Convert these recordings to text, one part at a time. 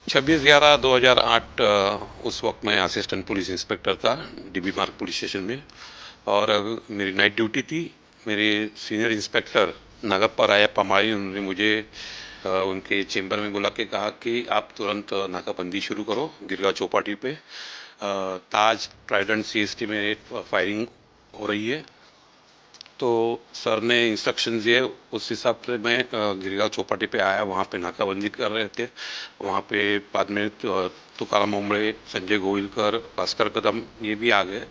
26/11/2008 उस वक्त मैं असिस्टेंट पुलिस इंस्पेक्टर था डीबी मार्ग पुलिस स्टेशन में। और मेरी नाइट ड्यूटी थी। मेरे सीनियर इंस्पेक्टर नागप्पा रायप्पा माई उन्होंने मुझे उनके चेंबर में बुला के कहा कि आप तुरंत नाकाबंदी शुरू करो गिरगांव चौपाटी पे। ताज ट्राइडेंट सीएसटी में फायरिंग हो रही है। तो सर ने इंस्ट्रक्शन दिए, उस हिसाब से मैं गिरगांव चौपाटी पे आया। वहाँ पे नाकाबंदी कर रहे थे। वहाँ पे बाद में तुकाराम ओंबड़े, संजय गोविलकर, भास्कर कदम ये भी आ गए।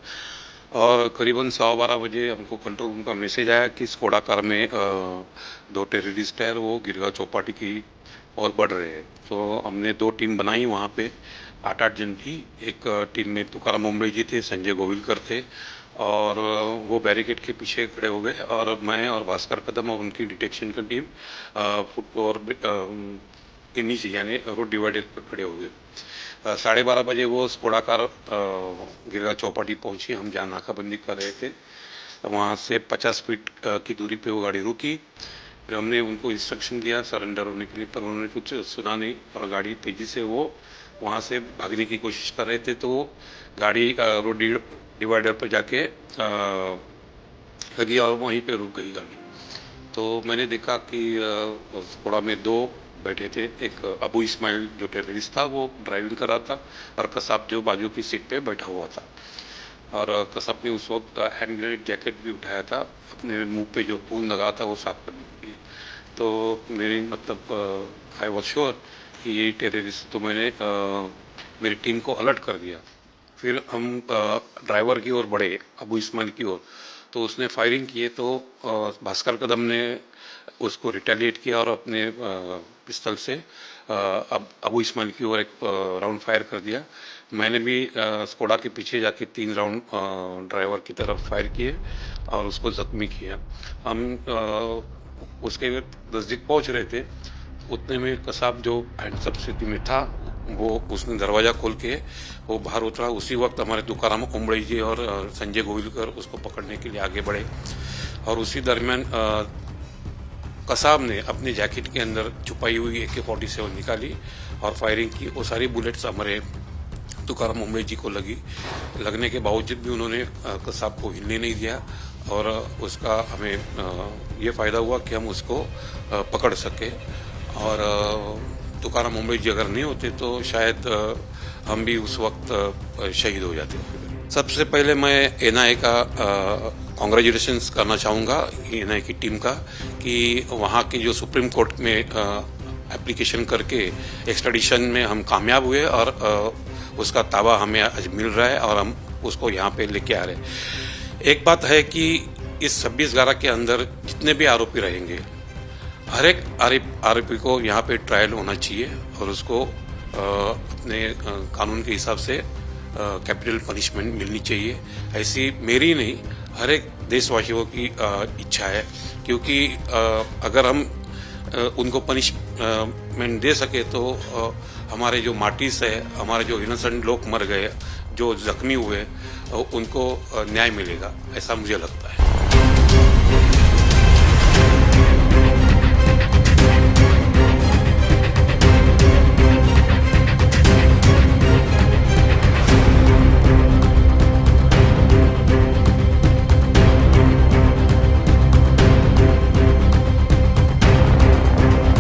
और करीबन 12:15 बजे हमको कंट्रोल रूम का मैसेज आया कि स्कोडा कार में 2 टेररिस्ट है, वो गिरगांव चौपाटी की ओर बढ़ रहे हैं। तो हमने 2 टीम बनाई वहाँ पे 8-8 जन की। एक टीम में तुकाराम ओंबड़े जी थे, संजय गोविलकर थे, और वो बैरिकेड के पीछे खड़े हो गए। और मैं और भास्कर कदम और उनकी डिटेक्शन की टीम और के नीचे यानी रोड डिवाइडर पर खड़े हो गए। 12:30 बजे वो स्कोडा कार गिरगांव चौपाटी पहुंची। हम जहाँ नाकाबंदी कर रहे थे वहाँ से 50 फीट की दूरी पे वो गाड़ी रुकी। फिर हमने उनको इंस्ट्रक्शन दिया सरेंडर होने के लिए, पर उन्होंने कुछ सुना नहीं और गाड़ी तेजी से वो वहाँ से भागने की कोशिश कर रहे थे। तो वो गाड़ी रोड डिवाइडर पर जाके लगी और वहीं पे रुक गई गाड़ी। तो मैंने देखा कि घोड़ा में 2 बैठे थे। एक अबू इस्माइल जो टेररिस्ट था वो ड्राइविंग कर रहा था, और कसाब जो बाजू की सीट पे बैठा हुआ था। और कसाब ने उस वक्त हैंड ग्रेनेड जैकेट भी उठाया था, अपने मुंह पे जो खून लगा था वो साफ करने के लिए। तो मेरी मतलब आई वॉज श्योर कि ये टेररिस्ट। तो मैंने मेरी टीम को अलर्ट कर दिया। फिर हम ड्राइवर की ओर बढ़े, अबू इस्माइल की ओर। तो उसने फायरिंग किए। तो भास्कर कदम ने उसको रिटेलिएट किया और अपने पिस्तल से अबू इस्माइल की ओर एक राउंड फायर कर दिया। मैंने भी स्कोडा के पीछे जाके 3 राउंड ड्राइवर की तरफ फायर किए और उसको जख्मी किया। हम उसके नज़दीक पहुंच रहे थे, उतने में कसाब जो हैंडसअप स्थिति में था वो उसने दरवाज़ा खोल के वो बाहर उतरा। उसी वक्त हमारे तुकाराम ओंबड़े जी और संजय गोविलकर उसको पकड़ने के लिए आगे बढ़े। और उसी दरमियान कसाब ने अपनी जैकेट के अंदर छुपाई हुई AK-47 निकाली और फायरिंग की। वो सारी बुलेट्स हमारे तुकाराम ओंबड़े जी को लगने के बावजूद भी उन्होंने कसाब को हिलने नहीं दिया। और उसका हमें ये फ़ायदा हुआ कि हम उसको पकड़ सके। और तुकाराम ओंबड़े जी अगर नहीं होते तो शायद हम भी उस वक्त शहीद हो जाते। सबसे पहले मैं NIA का कॉन्ग्रेचुलेशंस करना चाहूँगा, NIA की टीम का, कि वहाँ की जो सुप्रीम कोर्ट में एप्लीकेशन करके एक्सट्राडिशन में हम कामयाब हुए और उसका ताबा हमें आज मिल रहा है और हम उसको यहाँ पे लेके आ रहे हैं। एक बात है कि इस 26/11 के अंदर जितने भी आरोपी रहेंगे, हर एक आरोपी को यहाँ पे ट्रायल होना चाहिए और उसको अपने कानून के हिसाब से कैपिटल पनिशमेंट मिलनी चाहिए। ऐसी मेरी नहीं, हर एक देशवासियों की इच्छा है। क्योंकि अगर हम उनको पनिशमेंट दे सके तो हमारे जो मार्टिर्स है, हमारे जो इनोसेंट लोग मर गए, जो जख्मी हुए, उनको न्याय मिलेगा, ऐसा मुझे लगता है।